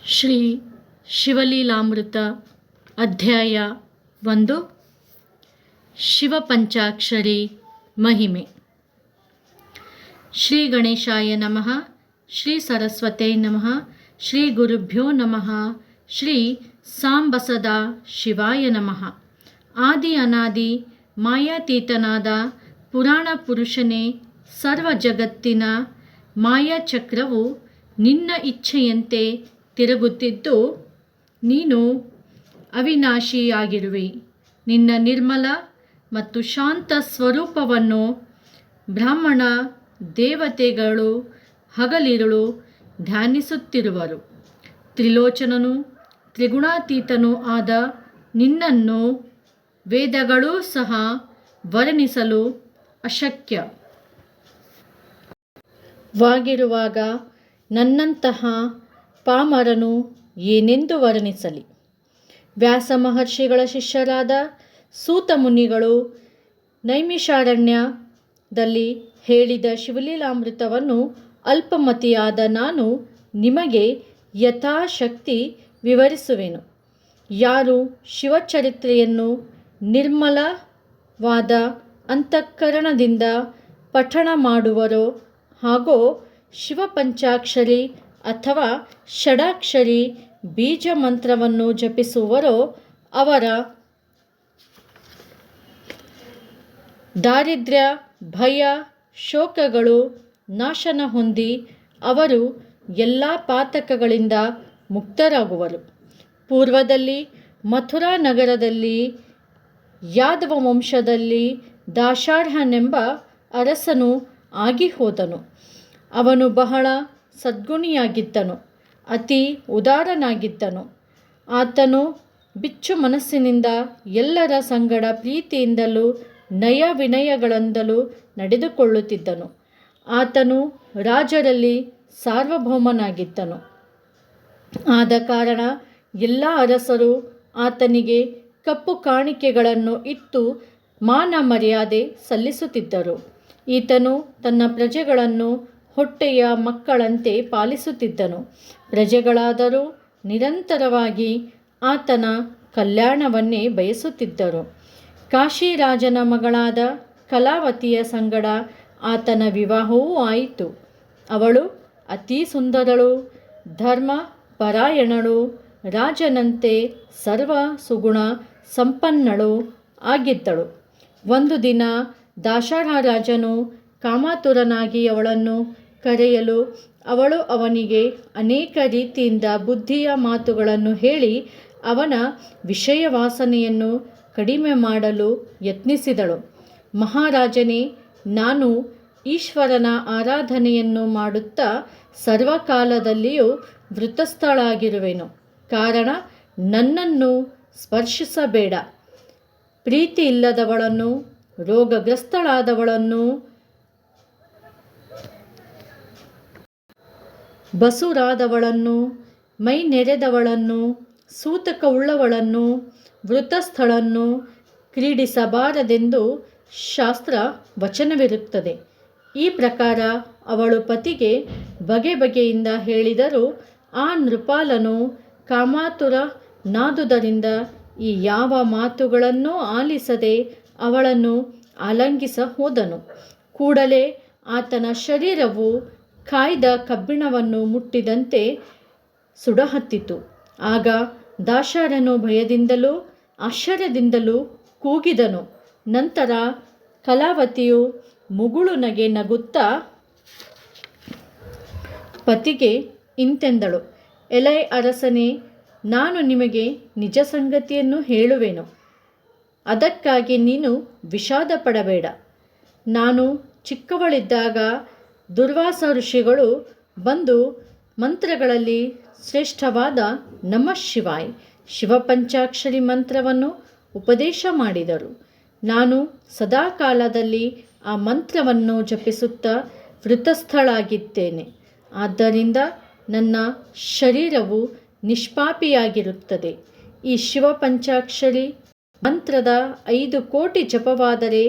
ಶ್ರೀ ಶಿವಲೀಲಾಮೃತ ಅಧ್ಯಾಯ 1 ಶಿವಪಂಚಾಕ್ಷರಿ ಮಹಿಮೆ. ಶ್ರೀ ಗಣೇಶಾಯ ನಮಃ. ಶ್ರೀ ಸರಸ್ವತೇ ನಮಃ. ಶ್ರೀ ಗುರುಭ್ಯೋ ನಮಃ. ಶ್ರೀ ಸಾಂಬಸದಾ ಶಿವಾಯ ನಮಃ. ಆದಿ ಅನಾದಿ ಮಾಯಾತೀತನಾದ ಪುರಾಣ ಪುರುಷನೇ, ಸರ್ವ ಜಗತ್ತಿನ ಮಾಯಾಚಕ್ರವು ನಿನ್ನ ಇಚ್ಛೆಯಂತೆ ತಿರುಗುತ್ತಿದ್ದು ನೀನು ಅವಿನಾಶಿಯಾಗಿರುವೆ. ನಿನ್ನ ನಿರ್ಮಲ ಮತ್ತು ಶಾಂತ ಸ್ವರೂಪವನ್ನು ಬ್ರಾಹ್ಮಣ ದೇವತೆಗಳು ಹಗಲಿರುಳು ಧ್ಯಾನಿಸುತ್ತಿರುವರು. ತ್ರಿಲೋಚನನು ತ್ರಿಗುಣಾತೀತನೂ ಆದ ನಿನ್ನನ್ನು ವೇದಗಳೂ ಸಹ ವರ್ಣಿಸಲು ಅಶಕ್ಯವಾಗಿರುವಾಗ ನನ್ನಂತಹ ಪಾಮರನು ಏನೆಂದು ವರ್ಣಿಸಲಿ? ವ್ಯಾಸ ಮಹರ್ಷಿಗಳ ಶಿಷ್ಯರಾದ ಸೂತ ಮುನಿಗಳು ನೈಮಿಷಾರಣ್ಯದಲ್ಲಿ ಹೇಳಿದ ಶಿವಲೀಲಾಮೃತವನ್ನು ಅಲ್ಪಮತಿಯಾದ ನಾನು ನಿಮಗೆ ಯಥಾಶಕ್ತಿ ವಿವರಿಸುವೆನು. ಯಾರು ಶಿವಚರಿತ್ರೆಯನ್ನು ನಿರ್ಮಲವಾದ ಅಂತಃಕರಣದಿಂದ ಪಠಣ ಮಾಡುವರೋ ಹಾಗೂ ಶಿವಪಂಚಾಕ್ಷರಿ ಅಥವಾ ಷಡಾಕ್ಷರಿ ಬೀಜ ಮಂತ್ರವನ್ನು ಜಪಿಸುವರೋ ಅವರ ದಾರಿದ್ರ್ಯ ಭಯ ಶೋಕಗಳು ನಾಶನ ಹೊಂದಿ ಅವರು ಎಲ್ಲ ಪಾತಕಗಳಿಂದ ಮುಕ್ತರಾಗುವರು. ಪೂರ್ವದಲ್ಲಿ ಮಥುರಾ ನಗರದಲ್ಲಿ ಯಾದವ ವಂಶದಲ್ಲಿ ದಾಶಾರ್ಹನೆಂಬ ಅರಸನು ಆಗಿ ಹೋದನು. ಅವನು ಬಹಳ ಸದ್ಗುಣಿಯಾಗಿದ್ದನು, ಅತಿ ಉದಾರನಾಗಿದ್ದನು. ಆತನು ಬಿಚ್ಚು ಮನಸ್ಸಿನಿಂದ ಎಲ್ಲರ ಸಂಗಡ ಪ್ರೀತಿಯಿಂದಲೂ ನಯ ವಿನಯಗಳಿಂದಲೂ ನಡೆದುಕೊಳ್ಳುತ್ತಿದ್ದನು. ಆತನು ರಾಜರಲ್ಲಿ ಸಾರ್ವಭೌಮನಾಗಿದ್ದನು. ಆದ ಕಾರಣ ಎಲ್ಲ ಅರಸರು ಆತನಿಗೆ ಕಪ್ಪು ಕಾಣಿಕೆಗಳನ್ನು ಇಟ್ಟು ಮಾನ ಮರ್ಯಾದೆ ಸಲ್ಲಿಸುತ್ತಿದ್ದರು. ಈತನು ತನ್ನ ಪ್ರಜೆಗಳನ್ನು ಹೊಟ್ಟೆಯ ಮಕ್ಕಳಂತೆ ಪಾಲಿಸುತ್ತಿದ್ದನು. ಪ್ರಜೆಗಳಾದರೂ ನಿರಂತರವಾಗಿ ಆತನ ಕಲ್ಯಾಣವನ್ನೇ ಬಯಸುತ್ತಿದ್ದರು. ಕಾಶಿರಾಜನ ಮಗಳಾದ ಕಲಾವತಿಯ ಸಂಗಡ ಆತನ ವಿವಾಹವೂ ಆಯಿತು. ಅವಳು ಅತಿ ಸುಂದರಳು, ಧರ್ಮಪರಾಯಣಳು, ರಾಜನಂತೆ ಸರ್ವ ಸುಗುಣ ಸಂಪನ್ನಳು ಆಗಿದ್ದಳು. ಒಂದು ದಿನ ದಾಶಾರ್ಹ ರಾಜನು ಕಾಮಾತುರನಾಗಿ ಅವಳನ್ನು ಕರೆಯಲು ಅವಳು ಅವನಿಗೆ ಅನೇಕ ರೀತಿಯಿಂದ ಬುದ್ಧಿಯ ಮಾತುಗಳನ್ನು ಹೇಳಿ ಅವನ ವಿಷಯ ವಾಸನೆಯನ್ನು ಕಡಿಮೆ ಮಾಡಲು ಯತ್ನಿಸಿದಳು. ಮಹಾರಾಜನೇ, ನಾನು ಈಶ್ವರನ ಆರಾಧನೆಯನ್ನು ಮಾಡುತ್ತಾ ಸರ್ವಕಾಲದಲ್ಲಿಯೂ ವೃತಸ್ಥಳಾಗಿರುವೆನು. ಕಾರಣ ನನ್ನನ್ನು ಸ್ಪರ್ಶಿಸಬೇಡ. ಪ್ರೀತಿ ಇಲ್ಲದವಳನ್ನು, ರೋಗಗ್ರಸ್ತಳಾದವಳನ್ನು, ಬಸುರಾದವಳನ್ನು, ಮೈ ನೆರೆದವಳನ್ನು, ಸೂತಕವುಳ್ಳವಳನ್ನು, ವೃತಸ್ಥಳನ್ನು ಕ್ರೀಡಿಸಬಾರದೆಂದು ಶಾಸ್ತ್ರ ವಚನವಿರುತ್ತದೆ. ಈ ಪ್ರಕಾರ ಅವಳು ಪತಿಗೆ ಬಗೆ ಬಗೆಯಿಂದ ಹೇಳಿದರೂ ಆ ನೃಪಾಲನು ಕಾಮಾತುರನಾದುದರಿಂದ ಈ ಯಾವ ಮಾತುಗಳನ್ನೂ ಆಲಿಸದೆ ಅವಳನ್ನು ಆಲಿಂಗಿಸ ಹೋದನು. ಕೂಡಲೇ ಆತನ ಶರೀರವು ಕಾಯ್ದ ಕಬ್ಬಿಣವನ್ನು ಮುಟ್ಟಿದಂತೆ ಸುಡಹತ್ತಿತು. ಆಗ ದಾಶಾರ್ಹನು ಭಯದಿಂದಲೂ ಆಶ್ಚರ್ಯದಿಂದಲೂ ಕೂಗಿದನು. ನಂತರ ಕಲಾವತಿಯು ಮುಗುಳು ನಗೆ ನಗುತ್ತಾ ಪತಿಗೆ ಇಂತೆಂದಳು: ಎಲೈ ಅರಸನೇ, ನಾನು ನಿಮಗೆ ನಿಜ ಸಂಗತಿಯನ್ನು ಹೇಳುವೆನು. ಅದಕ್ಕಾಗಿ ನೀನು ವಿಷಾದ ಪಡಬೇಡ. ನಾನು ಚಿಕ್ಕವಳಿದ್ದಾಗ ದುರ್ವಾಸ ಋಷಿಗಳು ಬಂದು ಮಂತ್ರಗಳಲ್ಲಿ ಶ್ರೇಷ್ಠವಾದ ನಮಃ ಶಿವಾಯ ಶಿವಪಂಚಾಕ್ಷರಿ ಮಂತ್ರವನ್ನು ಉಪದೇಶ ಮಾಡಿದರು. ನಾನು ಸದಾಕಾಲದಲ್ಲಿ ಆ ಮಂತ್ರವನ್ನು ಜಪಿಸುತ್ತಾ ವೃತಸ್ಥಳಾಗಿದ್ದೇನೆ. ಆದ್ದರಿಂದ ನನ್ನ ಶರೀರವು ನಿಷ್ಪಾಪಿಯಾಗಿರುತ್ತದೆ. ಈ ಶಿವಪಂಚಾಕ್ಷರಿ ಮಂತ್ರದ 5 ಕೋಟಿ ಜಪವಾದರೆ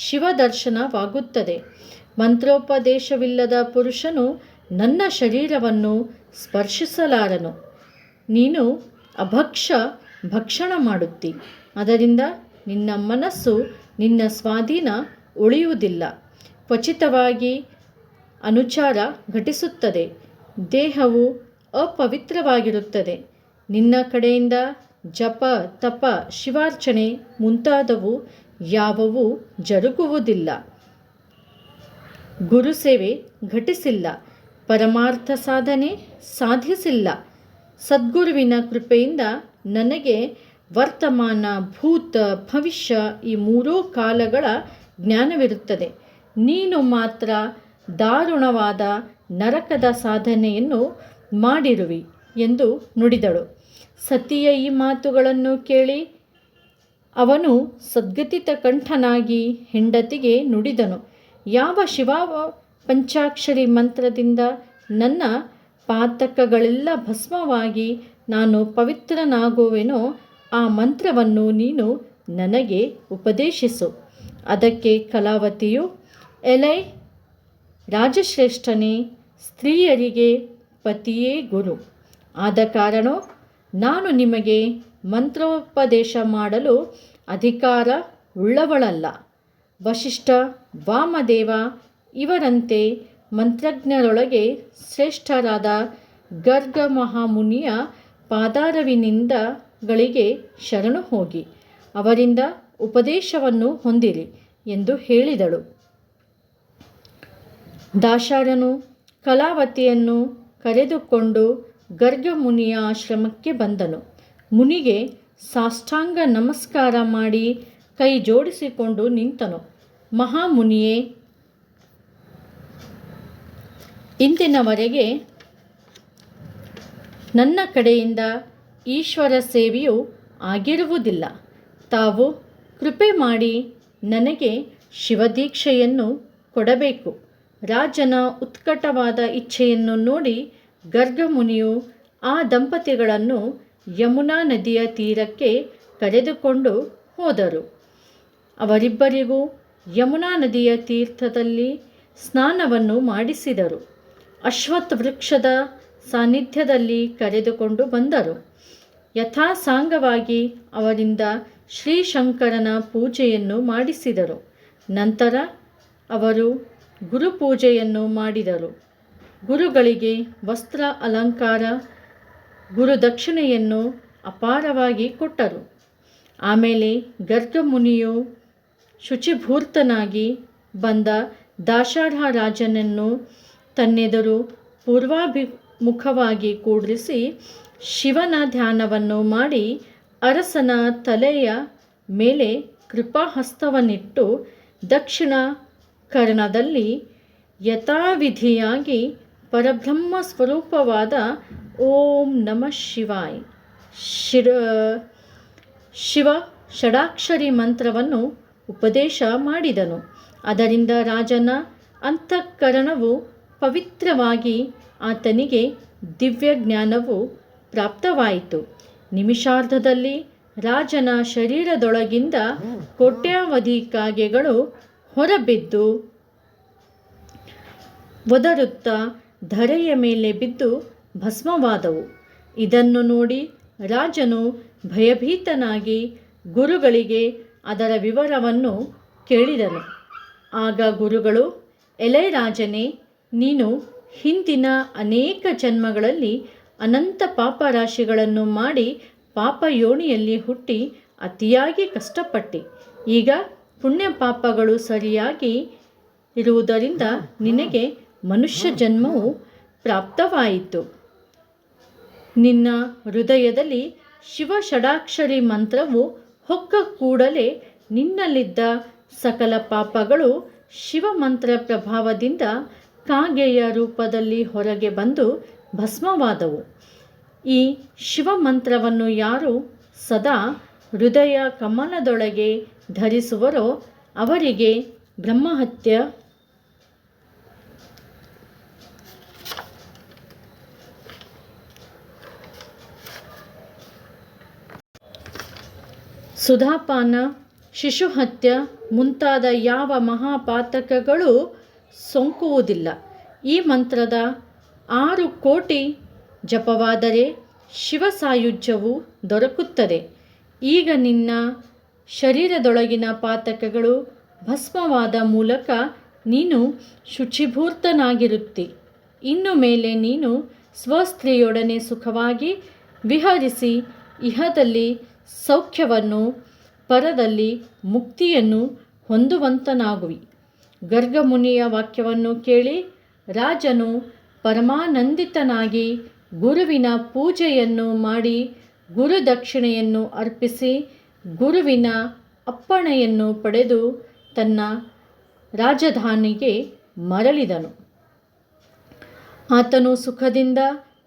ಶಿವದರ್ಶನವಾಗುತ್ತದೆ. ಮಂತ್ರೋಪದೇಶವಿಲ್ಲದ ಪುರುಷನು ನನ್ನ ಶರೀರವನ್ನು ಸ್ಪರ್ಶಿಸಲಾರನು. ನೀನು ಭಕ್ಷಣ ಮಾಡುತ್ತಿ. ಅದರಿಂದ ನಿನ್ನ ಮನಸ್ಸು ನಿನ್ನ ಸ್ವಾಧೀನ ಉಳಿಯುವುದಿಲ್ಲ. ಖಚಿತವಾಗಿ ಅನುಚಾರ ಘಟಿಸುತ್ತದೆ. ದೇಹವು ಅಪವಿತ್ರವಾಗಿರುತ್ತದೆ. ನಿನ್ನ ಕಡೆಯಿಂದ ಜಪ, ತಪ, ಶಿವಾರ್ಚನೆ ಮುಂತಾದವು ಯಾವುವೂ ಜರುಗುವುದಿಲ್ಲ. ಗುರುಸೇವೆ ಘಟಿಸಿಲ್ಲ. ಪರಮಾರ್ಥ ಸಾಧನೆ ಸಾಧಿಸಿಲ್ಲ. ಸದ್ಗುರುವಿನ ಕೃಪೆಯಿಂದ ನನಗೆ ವರ್ತಮಾನ, ಭೂತ, ಭವಿಷ್ಯ ಈ ಮೂರೂ ಕಾಲಗಳ ಜ್ಞಾನವಿರುತ್ತದೆ. ನೀನು ಮಾತ್ರ ದಾರುಣವಾದ ನರಕದ ಸಾಧನೆಯನ್ನು ಮಾಡಿರುವಿ ಎಂದು ನುಡಿದಳು. ಸತಿಯ ಈ ಮಾತುಗಳನ್ನು ಕೇಳಿ ಅವನು ಸದ್ಗತಿತ ಕಂಠನಾಗಿ ಹೆಂಡತಿಗೆ ನುಡಿದನು. ಯಾವ ಶಿವ ಪಂಚಾಕ್ಷರಿ ಮಂತ್ರದಿಂದ ನನ್ನ ಪಾತಕಗಳೆಲ್ಲ ಭಸ್ಮವಾಗಿ ನಾನು ಪವಿತ್ರನಾಗುವೆನೋ ಆ ಮಂತ್ರವನ್ನು ನೀನು ನನಗೆ ಉಪದೇಶಿಸು. ಅದಕ್ಕೆ ಕಲಾವತಿಯು, ಎಲೈ ರಾಜಶ್ರೇಷ್ಠನೇ, ಸ್ತ್ರೀಯರಿಗೆ ಪತಿಯೇ ಗುರು. ಆದ ಕಾರಣ ನಾನು ನಿಮಗೆ ಮಂತ್ರೋಪದೇಶ ಮಾಡಲು ಅಧಿಕಾರ ಉಳ್ಳವಳಲ್ಲ. ವಸಿಷ್ಠ, ವಾಮದೇವ ಇವರಂತೆ ಮಂತ್ರಜ್ಞರೊಳಗೆ ಶ್ರೇಷ್ಠರಾದ ಗರ್ಗ ಮಹಾಮುನಿಯ ಪಾದಾರವಿಂದಗಳಿಗೆ ಶರಣು ಹೋಗಿ ಅವರಿಂದ ಉಪದೇಶವನ್ನು ಹೊಂದಿರಿ ಎಂದು ಹೇಳಿದಳು. ದಾಶರನು ಕಲಾವತಿಯನ್ನು ಕರೆದುಕೊಂಡು ಗರ್ಗಮುನಿಯ ಆಶ್ರಮಕ್ಕೆ ಬಂದನು. ಮುನಿಗೆ ಸಾಷ್ಟಾಂಗ ನಮಸ್ಕಾರ ಮಾಡಿ ಕೈ ಜೋಡಿಸಿಕೊಂಡು ನಿಂತನು. ಮಹಾಮುನಿಯೇ, ಇಂದಿನವರೆಗೆ ನನ್ನ ಕಡೆಯಿಂದ ಈಶ್ವರ ಸೇವೆಯು ಆಗಿರುವುದಿಲ್ಲ. ತಾವು ಕೃಪೆ ಮಾಡಿ ನನಗೆ ಶಿವದೀಕ್ಷೆಯನ್ನು ಕೊಡಬೇಕು. ರಾಜನ ಉತ್ಕಟವಾದ ಇಚ್ಛೆಯನ್ನು ನೋಡಿ ಗರ್ಗಮುನಿಯು ಆ ದಂಪತಿಗಳನ್ನು ಯಮುನಾ ನದಿಯ ತೀರಕ್ಕೆ ಕರೆದುಕೊಂಡು ಹೋದರು. ಅವರಿಬ್ಬರಿಗೂ ಯಮುನಾ ನದಿಯ ತೀರ್ಥದಲ್ಲಿ ಸ್ನಾನವನ್ನು ಮಾಡಿಸಿದರು. ಅಶ್ವತ್ಥ ವೃಕ್ಷದ ಸಾನ್ನಿಧ್ಯದಲ್ಲಿ ಕರೆದುಕೊಂಡು ಬಂದರು. ಯಥಾಸಾಂಗವಾಗಿ ಅವರಿಂದ ಶ್ರೀಶಂಕರನ ಪೂಜೆಯನ್ನು ಮಾಡಿಸಿದರು. ನಂತರ ಅವರು ಗುರುಪೂಜೆಯನ್ನು ಮಾಡಿದರು. ಗುರುಗಳಿಗೆ ವಸ್ತ್ರ ಅಲಂಕಾರ, ಗುರುದಕ್ಷಿಣೆಯನ್ನು ಅಪಾರವಾಗಿ ಕೊಟ್ಟರು. ಆಮೇಲೆ ಗರ್ಗಮುನಿಯು ಶುಚಿಭೂರ್ತನಾಗಿ ಬಂದ ದಾಶರಥ ರಾಜನನ್ನು ತನ್ನೆದುರು ಪೂರ್ವಾಭಿಮುಖವಾಗಿ ಕೂಡಿಸಿ ಶಿವನ ಧ್ಯಾನವನ್ನು ಮಾಡಿ ಅರಸನ ತಲೆಯ ಮೇಲೆ ಕೃಪಾಹಸ್ತವನ್ನಿಟ್ಟು ದಕ್ಷಿಣ ಕರ್ಣದಲ್ಲಿ ಯಥಾವಿಧಿಯಾಗಿ ಪರಬ್ರಹ್ಮ ಸ್ವರೂಪವಾದ ಓಂ ನಮಃ ಶಿವಾಯ ಶಿವ ಷಡಾಕ್ಷರಿ ಮಂತ್ರವನ್ನು ಉಪದೇಶ ಮಾಡಿದನು. ಅದರಿಂದ ರಾಜನ ಅಂತಃಕರಣವು ಪವಿತ್ರವಾಗಿ ಆತನಿಗೆ ದಿವ್ಯ ಜ್ಞಾನವು ಪ್ರಾಪ್ತವಾಯಿತು. ನಿಮಿಷಾರ್ಧದಲ್ಲಿ ರಾಜನ ಶರೀರದೊಳಗಿಂದ ಕೋಟ್ಯಾವಧಿ ಕಾಗೆಗಳು ಹೊರಬಿದ್ದು ಒದರುತ್ತಾ ಧರೆಯ ಮೇಲೆ ಬಿದ್ದು ಭಸ್ಮವಾದವು. ಇದನ್ನು ನೋಡಿ ರಾಜನು ಭಯಭೀತನಾಗಿ ಗುರುಗಳಿಗೆ ಅದರ ವಿವರವನ್ನು ಕೇಳಿದನು. ಆಗ ಗುರುಗಳು, ಎಲೈ ರಾಜನೇ, ನೀನು ಹಿಂದಿನ ಅನೇಕ ಜನ್ಮಗಳಲ್ಲಿ ಅನಂತ ಪಾಪರಾಶಿಗಳನ್ನು ಮಾಡಿ ಪಾಪಯೋನಿಯಲ್ಲಿ ಹುಟ್ಟಿ ಅತಿಯಾಗಿ ಕಷ್ಟಪಟ್ಟಿ. ಈಗ ಪುಣ್ಯ ಪಾಪಗಳು ಸರಿಯಾಗಿ ಇರುವುದರಿಂದ ನಿನಗೆ ಮನುಷ್ಯ ಜನ್ಮವು ಪ್ರಾಪ್ತವಾಯಿತು. ನಿನ್ನ ಹೃದಯದಲ್ಲಿ ಶಿವ ಷಡಾಕ್ಷರಿ ಮಂತ್ರವು ಹೊಕ್ಕ ಕೂಡಲೇ ನಿನ್ನಲ್ಲಿದ್ದ ಸಕಲ ಪಾಪಗಳು ಶಿವಮಂತ್ರ ಪ್ರಭಾವದಿಂದ ಕಾಗೆಯ ರೂಪದಲ್ಲಿ ಹೊರಗೆ ಬಂದು ಭಸ್ಮವಾದವು. ಈ ಶಿವಮಂತ್ರವನ್ನು ಯಾರು ಸದಾ ಹೃದಯ ಕಮಲದೊಳಗೆ ಧರಿಸುವರೋ ಅವರಿಗೆ ಬ್ರಹ್ಮಹತ್ಯ ಸುಧಾಪಾನ, ಶಿಶುಹತ್ಯ ಮುಂತಾದ ಯಾವ ಮಹಾಪಾತಕಗಳು ಸೋಂಕುವುದಿಲ್ಲ. ಈ ಮಂತ್ರದ 6 ಕೋಟಿ ಜಪವಾದರೆ ಶಿವ ಸಾಯುಜ್ಯವು ದೊರಕುತ್ತದೆ. ಈಗ ನಿನ್ನ ಶರೀರದೊಳಗಿನ ಪಾತಕಗಳು ಭಸ್ಮವಾದ ಮೂಲಕ ನೀನು ಶುಚಿಭೂರ್ತನಾಗಿರುತ್ತಿ. ಇನ್ನು ಮೇಲೆ ನೀನು ಸ್ವಸ್ತ್ರೀಯೊಡನೆ ಸುಖವಾಗಿ ವಿಹರಿಸಿ ಇಹದಲ್ಲಿ ಸೌಖ್ಯವನ್ನು ಪರದಲ್ಲಿ ಮುಕ್ತಿಯನ್ನು ಹೊಂದುವಂತನಾಗುವಿ. ಗರ್ಗಮುನಿಯ ವಾಕ್ಯವನ್ನು ಕೇಳಿ ರಾಜನು ಪರಮಾನಂದಿತನಾಗಿ ಗುರುವಿನ ಪೂಜೆಯನ್ನು ಮಾಡಿ ಗುರುದಕ್ಷಿಣೆಯನ್ನು ಅರ್ಪಿಸಿ ಗುರುವಿನ ಅಪ್ಪಣೆಯನ್ನು ಪಡೆದು ತನ್ನ ರಾಜಧಾನಿಗೆ ಮರಳಿದನು. ಆತನು ಸುಖದಿಂದ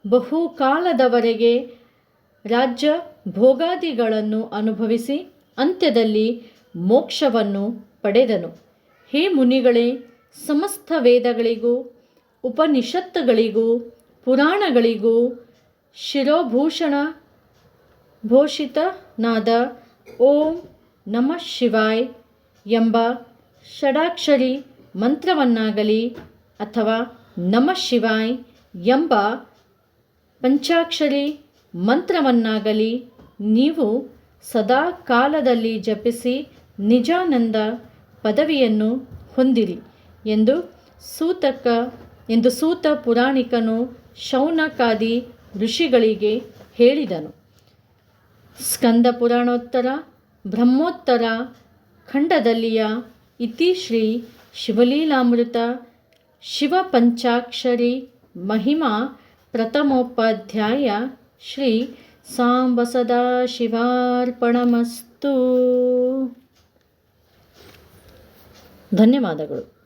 ಬಹುಕಾಲದವರೆಗೆ ರಾಜ್ಯ ಭೋಗಾದಿಗಳನ್ನು ಅನುಭವಿಸಿ ಅಂತ್ಯದಲ್ಲಿ ಮೋಕ್ಷವನ್ನು ಪಡೆದನು. ಹೇ ಮುನಿಗಳೇ, ಸಮಸ್ತ ವೇದಗಳಿಗೂ ಉಪನಿಷತ್ತುಗಳಿಗೂ ಪುರಾಣಗಳಿಗೂ ಭೂಷಿತನಾದ ಓಂ ನಮಃ ಶಿವಾಯ್ ಎಂಬ ಷಡಾಕ್ಷರಿ ಮಂತ್ರವನ್ನಾಗಲಿ ಅಥವಾ ನಮಃ ಶಿವಾಯ್ ಎಂಬ ಪಂಚಾಕ್ಷರಿ ಮಂತ್ರವನ್ನಾಗಲಿ ನೀವು ಸದಾ ಕಾಲದಲ್ಲಿ ಜಪಿಸಿ ನಿಜಾನಂದ ಪದವಿಯನ್ನು ಹೊಂದಿರಿ ಎಂದು ಸೂತ ಪುರಾಣಿಕನು ಶೌನಕಾದಿ ಋಷಿಗಳಿಗೆ ಹೇಳಿದನು. ಸ್ಕಂದ ಪುರಾಣೋತ್ತರ ಬ್ರಹ್ಮೋತ್ತರ ಖಂಡದಲ್ಲಿಯ ಇತಿ ಶ್ರೀ ಶಿವಲೀಲಾಮೃತ ಶಿವ ಪಂಚಾಕ್ಷರಿ ಮಹಿಮಾ ಪ್ರಥಮೋಪಾಧ್ಯಾಯ ಶ್ರೀ ಸಾಂಬ ಸದಾಶಿವಾರ್ಪಣಮಸ್ತು. ಧನ್ಯವಾದಗಳು.